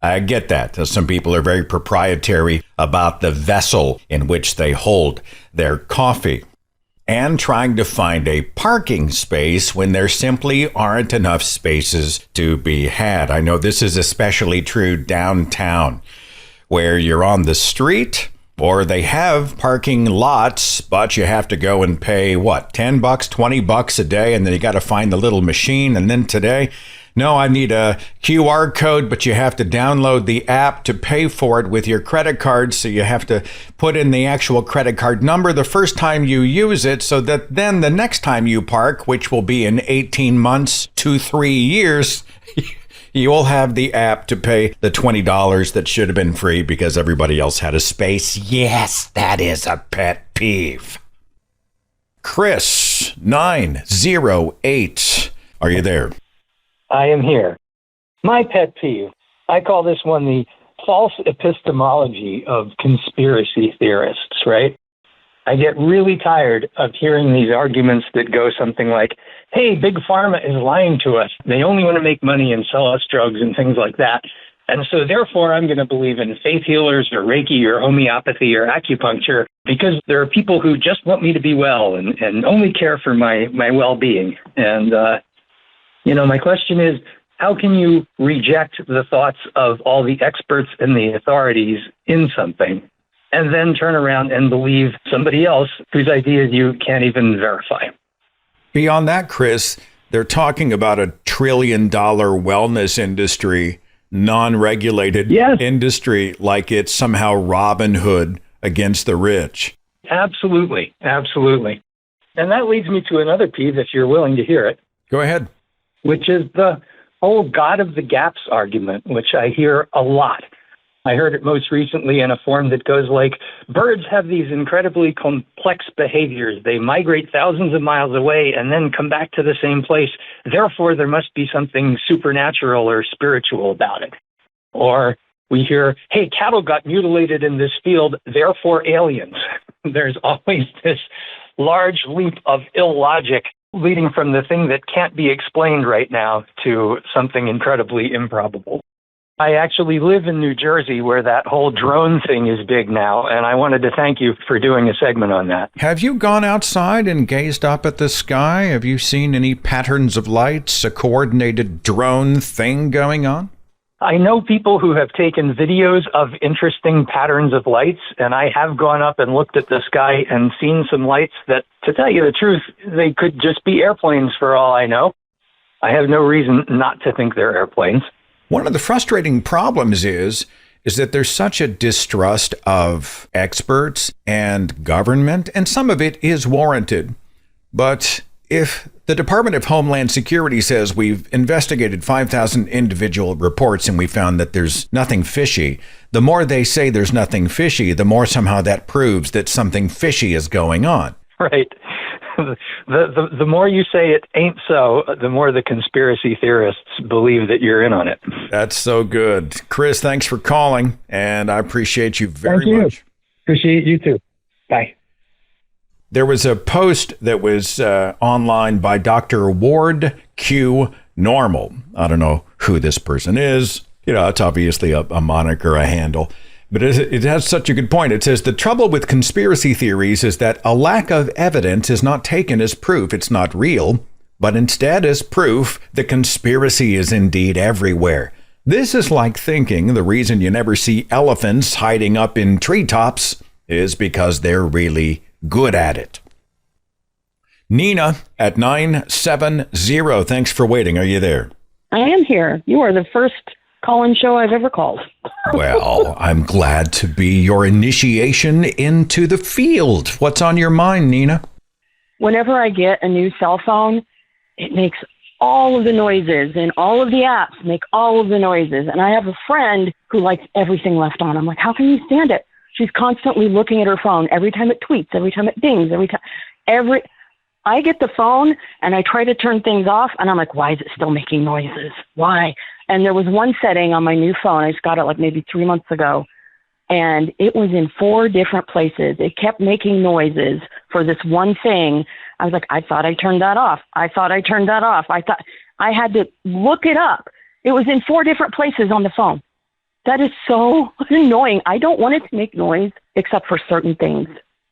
I get that. Some people are very proprietary about the vessel in which they hold their coffee. And trying to find a parking space when there simply aren't enough spaces to be had. I know this is especially true downtown, where you're on the street, or they have parking lots, but you have to go and pay, $10, $20 a day, and then you got to find the little machine. And then today, no, I need a QR code, but you have to download the app to pay for it with your credit card. So you have to put in the actual credit card number the first time you use it, so that then the next time you park, which will be in 18 months to 3 years, you will have the app to pay the $20 that should have been free because everybody else had a space. Yes, that is a pet peeve. Chris, 908. Are you there? I am here. My pet peeve, I call this one the false epistemology of conspiracy theorists, right? I get really tired of hearing these arguments that go something like, hey, Big Pharma is lying to us. They only want to make money and sell us drugs and things like that. And so therefore, I'm going to believe in faith healers or Reiki or homeopathy or acupuncture because there are people who just want me to be well and only care for my well-being. And, my question is, how can you reject the thoughts of all the experts and the authorities in something and then turn around and believe somebody else whose ideas you can't even verify? Beyond that, Chris, they're talking about $1 trillion wellness industry, non-regulated industry, like it's somehow Robin Hood against the rich. Absolutely. Absolutely. And that leads me to another peeve, if you're willing to hear it. Go ahead. Which is the whole God of the gaps argument, which I hear a lot. I heard it most recently in a form that goes like, birds have these incredibly complex behaviors. They migrate thousands of miles away and then come back to the same place. Therefore, there must be something supernatural or spiritual about it. Or we hear, hey, cattle got mutilated in this field, therefore aliens. There's always this large leap of illogic leading from the thing that can't be explained right now to something incredibly improbable. I actually live in New Jersey where that whole drone thing is big now, and I wanted to thank you for doing a segment on that. Have you gone outside and gazed up at the sky? Have you seen any patterns of lights, a coordinated drone thing going on? I know people who have taken videos of interesting patterns of lights, and I have gone up and looked at the sky and seen some lights that, to tell you the truth, they could just be airplanes for all I know. I have no reason not to think they're airplanes. One of the frustrating problems is that there's such a distrust of experts and government, and some of it is warranted. But if the Department of Homeland Security says we've investigated 5,000 individual reports and we found that there's nothing fishy, the more they say there's nothing fishy, the more somehow that proves that something fishy is going on. Right. The more you say it ain't so, the more the conspiracy theorists believe that you're in on it. That's so good. Chris, thanks for calling, and I appreciate you very much. Appreciate you too. Bye. There was a post that was online by Dr. Ward Q Normal. I don't know who this person is. It's obviously a moniker, a handle. But it has such a good point. It says, the trouble with conspiracy theories is that a lack of evidence is not taken as proof it's not real, but instead as proof the conspiracy is indeed everywhere. This is like thinking the reason you never see elephants hiding up in treetops is because they're really good at it. Nina at 970. Thanks for waiting. Are you there? I am here. You are the first call-in show I've ever called. Well, I'm glad to be your initiation into the field. What's on your mind, Nina? Whenever I get a new cell phone, it makes all of the noises, and all of the apps make all of the noises. And I have a friend who likes everything left on. I'm like, how can you stand it? She's constantly looking at her phone every time it tweets, every time it dings, I get the phone and I try to turn things off, and I'm like, why is it still making noises? Why? And there was one setting on my new phone. I just got it like maybe 3 months ago, and it was in 4 different places. It kept making noises for this one thing. I was like, I thought I turned that off. I thought I thought I had to look it up. It was in 4 different places on the phone. That is so annoying. I don't want it to make noise except for certain things.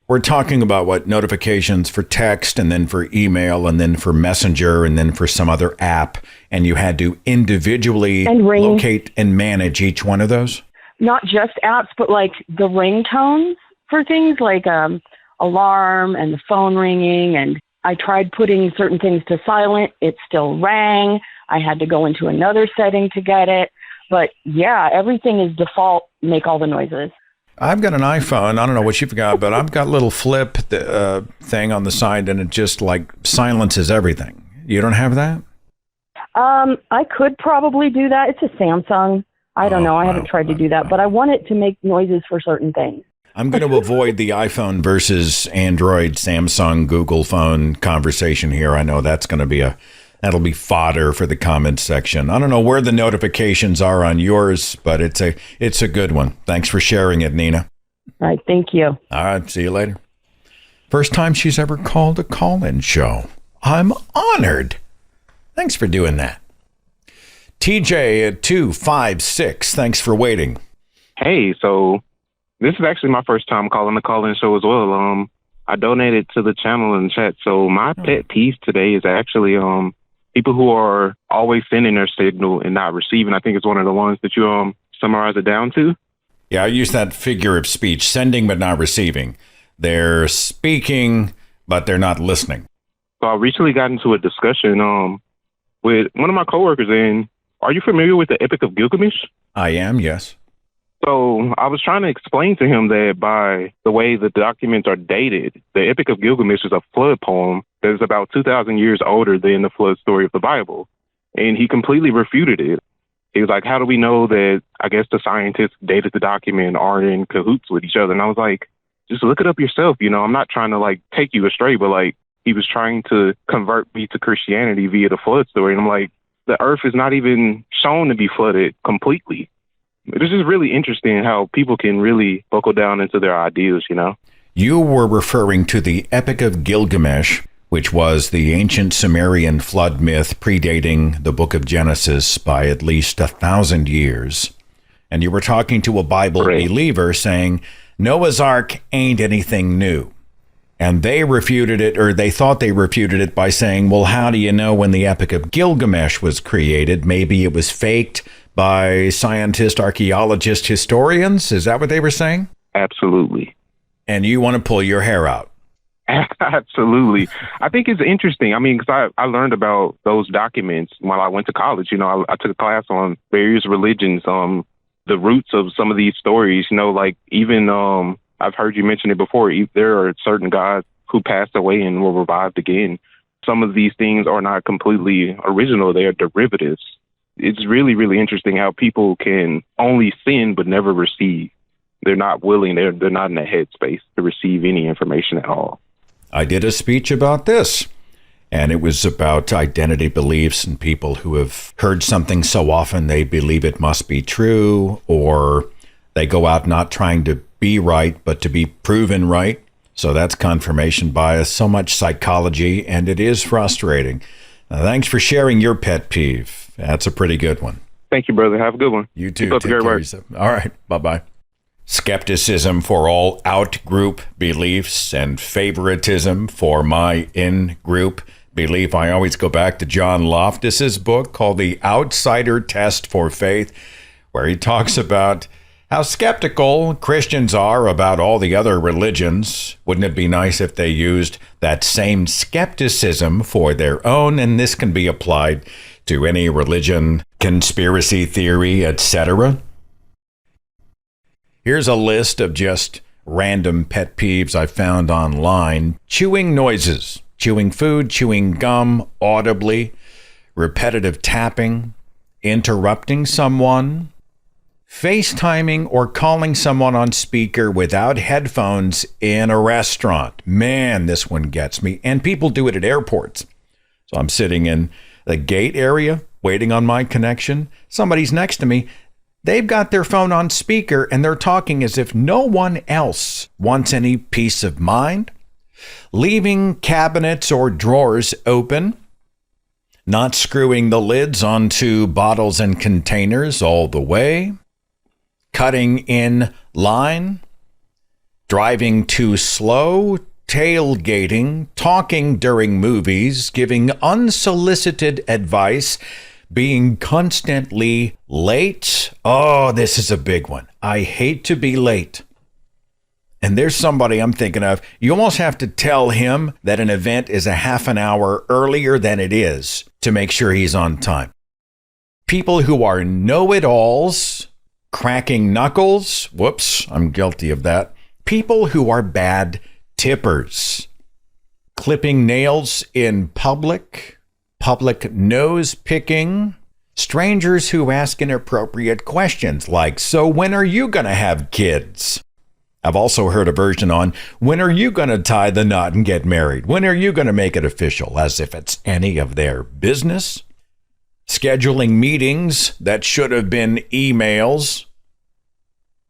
We're talking about what notifications for text, and then for email, and then for Messenger, and then for some other app. And you had to individually locate and manage each one of those? Not just apps, but like the ringtones for things like alarm and the phone ringing. And I tried putting certain things to silent. It still rang. I had to go into another setting to get it. But yeah, everything is default, make all the noises. I've got an iPhone. I don't know what you've got, but I've got a little flip thing on the side, and it just like silences everything. You don't have that? I could probably do that. It's a Samsung. I don't know. I haven't tried to do that, but I want it to make noises for certain things. I'm going to avoid the iPhone versus Android, Samsung, Google phone conversation here. I know that's going to be that'll be fodder for the comments section. I don't know where the notifications are on yours, but it's a good one. Thanks for sharing it, Nina. All right. Thank you. All right. See you later. First time she's ever called a call-in show. I'm honored. Thanks for doing that. TJ at 256, thanks for waiting. Hey, so this is actually my first time calling the call-in show as well. I donated to the channel in chat. So my pet peeve today is actually people who are always sending their signal and not receiving. I think it's one of the ones that you summarize it down to. Yeah, I use that figure of speech, sending but not receiving. They're speaking, but they're not listening. So I recently got into a discussion with one of my coworkers, and are you familiar with the Epic of Gilgamesh? I am, yes. So I was trying to explain to him that by the way the documents are dated, the Epic of Gilgamesh is a flood poem that is about 2,000 years older than the flood story of the Bible. And he completely refuted it. He was like, how do we know that, I guess, the scientists dated the document are in cahoots with each other? And I was like, just look it up yourself. You know, I'm not trying to, like, take you astray, but, like, he was trying to convert me to Christianity via the flood story. And I'm like, the earth is not even shown to be flooded completely. This is really interesting how people can really buckle down into their ideas, you know? You were referring to the Epic of Gilgamesh, which was the ancient Sumerian flood myth predating the book of Genesis by at least 1,000 years. And you were talking to a Bible believer saying, Noah's Ark ain't anything new. And they refuted it, or they thought they refuted it by saying, well, how do you know when the Epic of Gilgamesh was created? Maybe it was faked by scientists, archaeologists, historians? Is that what they were saying? Absolutely. And you want to pull your hair out? Absolutely. I think it's interesting. I mean, because I learned about those documents while I went to college. You know, I took a class on various religions, the roots of some of these stories, you know, like even I've heard you mention it before. There are certain gods who passed away and were revived again. Some of these things are not completely original. They are derivatives. It's really, really interesting how people can only sin but never receive. They're not willing. They're not in the headspace to receive any information at all. I did a speech about this, and it was about identity beliefs and people who have heard something so often they believe it must be true, or they go out not trying to be right, but to be proven right. So that's confirmation bias, so much psychology, and it is frustrating. Thanks for sharing your pet peeve. That's a pretty good one. Thank you, brother. Have a good one. You too. Keep up the great work. All right. Bye-bye. Skepticism for all out-group beliefs and favoritism for my in-group belief. I always go back to John Loftus's book called The Outsider Test for Faith, where he talks about how skeptical Christians are about all the other religions. Wouldn't it be nice if they used that same skepticism for their own? And this can be applied to any religion, conspiracy theory, etc. Here's a list of just random pet peeves I found online. Chewing noises, chewing food, chewing gum audibly, repetitive tapping, interrupting someone, FaceTiming or calling someone on speaker without headphones in a restaurant. Man, this one gets me. And people do it at airports. So I'm sitting in the gate area waiting on my connection. Somebody's next to me. They've got their phone on speaker and they're talking as if no one else wants any peace of mind. Leaving cabinets or drawers open. Not screwing the lids onto bottles and containers all the way. Cutting in line, driving too slow, tailgating, talking during movies, giving unsolicited advice, being constantly late. Oh, this is a big one. I hate to be late. And there's somebody I'm thinking of. You almost have to tell him that an event is a half an hour earlier than it is to make sure he's on time. People who are know-it-alls, cracking knuckles. Whoops, I'm guilty of that. People who are bad tippers. Clipping nails in public. Public nose picking. Strangers who ask inappropriate questions like, so when are you going to have kids? I've also heard a version on, when are you going to tie the knot and get married? When are you going to make it official? As if it's any of their business. Scheduling meetings that should have been emails.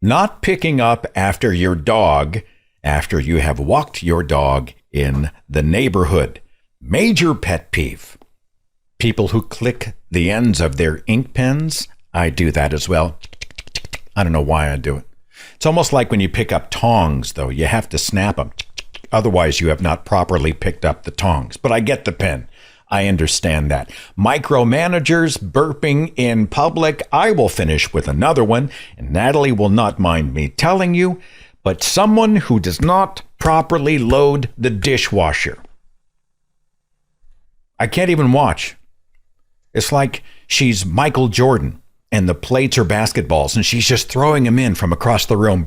Not picking up after your dog after you have walked your dog in the neighborhood. Major pet peeve. People who click the ends of their ink pens. I do that as well. I don't know why I do it. It's almost like when you pick up tongs, though. You have to snap them. Otherwise, you have not properly picked up the tongs. But I get the pen. I understand that. Micromanagers burping in public. I will finish with another one, and Natalie will not mind me telling you, but someone who does not properly load the dishwasher. I can't even watch. It's like she's Michael Jordan, and the plates are basketballs, and she's just throwing them in from across the room.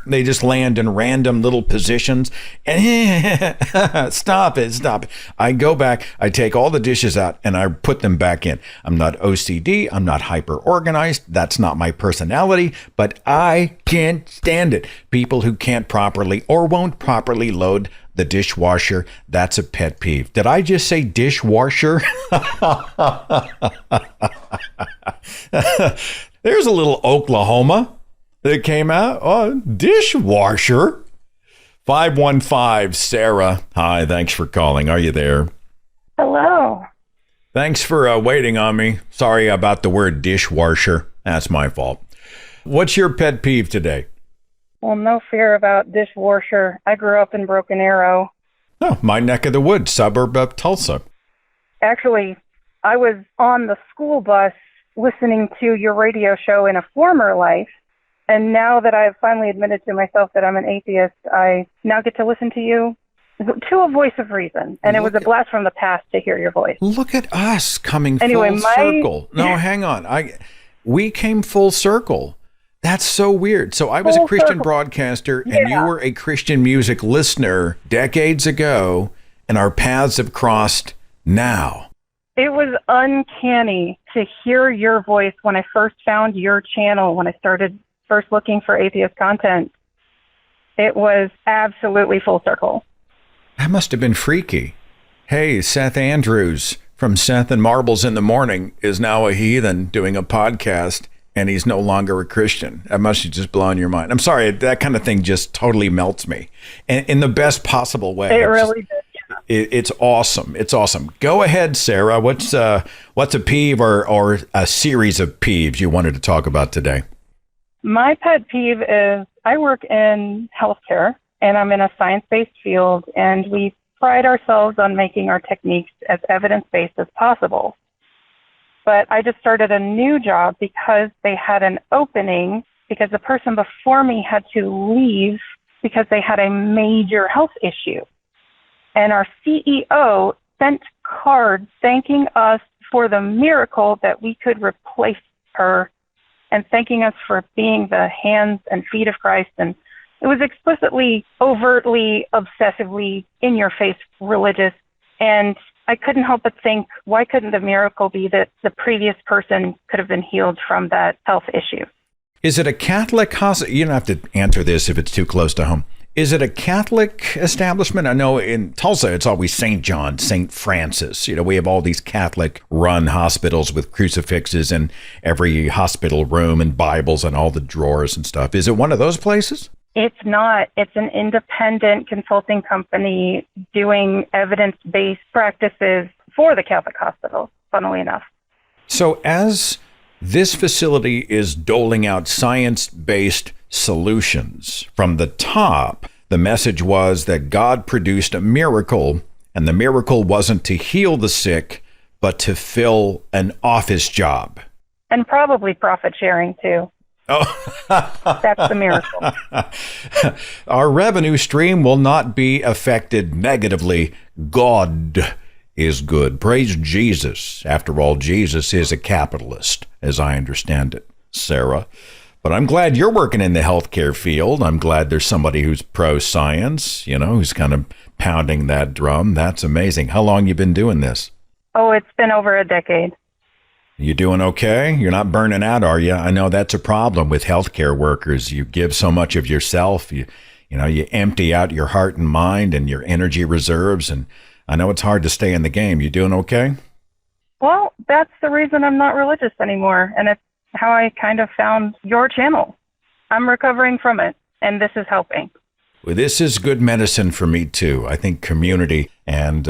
They just land in random little positions. And stop it. I go back, I take all the dishes out, and I put them back in. I'm not OCD. I'm not hyper organized. That's not my personality, but I can't stand it. People who can't properly or won't properly load the dishwasher. That's a pet peeve. Did I just say dishwasher? There's a little Oklahoma that came out. Oh, dishwasher. 515 Sarah. Hi, thanks for calling. Are you there? Hello. Thanks for waiting on me. Sorry about the word dishwasher. That's my fault. What's your pet peeve today? Well, no fear about dishwasher. I grew up in Broken Arrow. Oh, my neck of the woods, suburb of Tulsa. Actually, I was on the school bus listening to your radio show in a former life. And now that I've finally admitted to myself that I'm an atheist, I now get to listen to you to a voice of reason. And it was a blast from the past to hear your voice. Look at us coming full circle. No, hang on. We came full circle. That's so weird. So I was a Christian broadcaster and you were a Christian music listener decades ago, and our paths have crossed now. It was uncanny to hear your voice when I first found your channel, when I started first looking for atheist content. It was absolutely full circle. That must have been freaky. Hey, Seth Andrews from Seth and Marbles in the Morning is now a heathen doing a podcast, and he's no longer a Christian. That must have just blown your mind. I'm sorry, that kind of thing just totally melts me, and in the best possible way. It really did. It's awesome. It's awesome. Go ahead, Sarah. What's a peeve or a series of peeves you wanted to talk about today? My pet peeve is I work in healthcare, and I'm in a science-based field, and we pride ourselves on making our techniques as evidence-based as possible. But I just started a new job because they had an opening, because the person before me had to leave because they had a major health issue. And our CEO sent cards thanking us for the miracle that we could replace her, and thanking us for being the hands and feet of Christ. And it was explicitly, overtly, obsessively, in-your-face religious. And I couldn't help but think, why couldn't the miracle be that the previous person could have been healed from that health issue? Is it a Catholic hospital? You don't have to answer this if it's too close to home. Is it a Catholic establishment? I know in Tulsa, it's always St. John, St. Francis. You know, we have all these Catholic-run hospitals with crucifixes in every hospital room and Bibles and all the drawers and stuff. Is it one of those places? It's not. It's an independent consulting company doing evidence-based practices for the Catholic hospitals, funnily enough. So as this facility is doling out science-based solutions from the top, the message was that God produced a miracle, and the miracle wasn't to heal the sick, but to fill an office job. And probably profit sharing, too. Oh, that's the miracle. Our revenue stream will not be affected negatively. God is good. Praise Jesus. After all, Jesus is a capitalist, as I understand it, Sarah. But I'm glad you're working in the healthcare field. I'm glad there's somebody who's pro-science, you know, who's kind of pounding that drum. That's amazing. How long you been doing this? Oh, it's been over a decade. You doing okay? You're not burning out, are you? I know that's a problem with healthcare workers. You give so much of yourself. You empty out your heart and mind and your energy reserves. And I know it's hard to stay in the game. You doing okay? Well, that's the reason I'm not religious anymore. And it's how I kind of found your channel. I'm recovering from it, and this is helping. this is good medicine for me too. I think community and,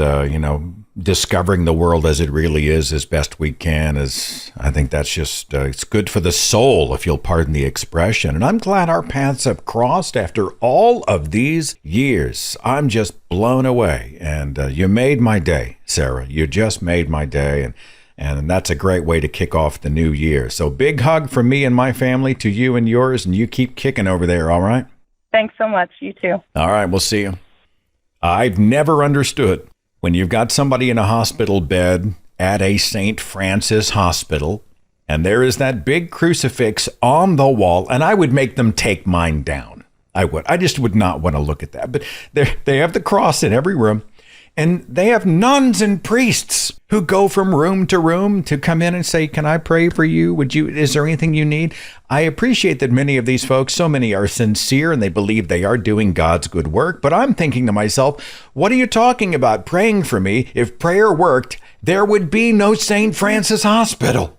discovering the world as it really is as best we can I think that's just, it's good for the soul, if you'll pardon the expression. And I'm glad our paths have crossed after all of these years. I'm just blown away. And you made my day, Sarah. You just made my day. And that's a great way to kick off the new year. So big hug from me and my family to you and yours. And you keep kicking over there, all right? Thanks so much. You too. All right, we'll see you. I've never understood when you've got somebody in a hospital bed at a St. Francis hospital, and there is that big crucifix on the wall, and I would make them take mine down. I would. I just would not want to look at that. But they have the cross in every room, and they have nuns and priests who go from room to room to come in and say, "Can I pray for you? Is there anything you need?" I appreciate that many of these folks, so many are sincere and they believe they are doing God's good work. But I'm thinking to myself, what are you talking about praying for me? If prayer worked, there would be no St. Francis Hospital.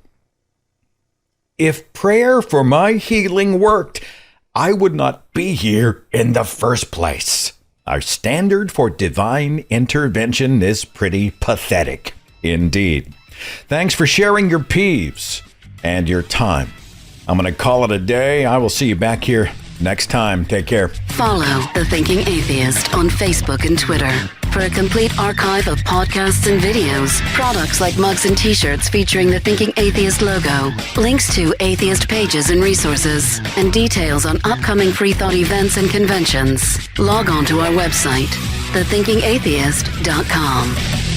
If prayer for my healing worked, I would not be here in the first place. Our standard for divine intervention is pretty pathetic indeed. Thanks for sharing your peeves and your time. I'm going to call it a day. I will see you back here next time. Take care. Follow The Thinking Atheist on Facebook and Twitter for a complete archive of podcasts and videos, products like mugs and t-shirts featuring the Thinking Atheist logo, links to atheist pages and resources, and details on upcoming free thought events and conventions. Log on to our website, thethinkingatheist.com.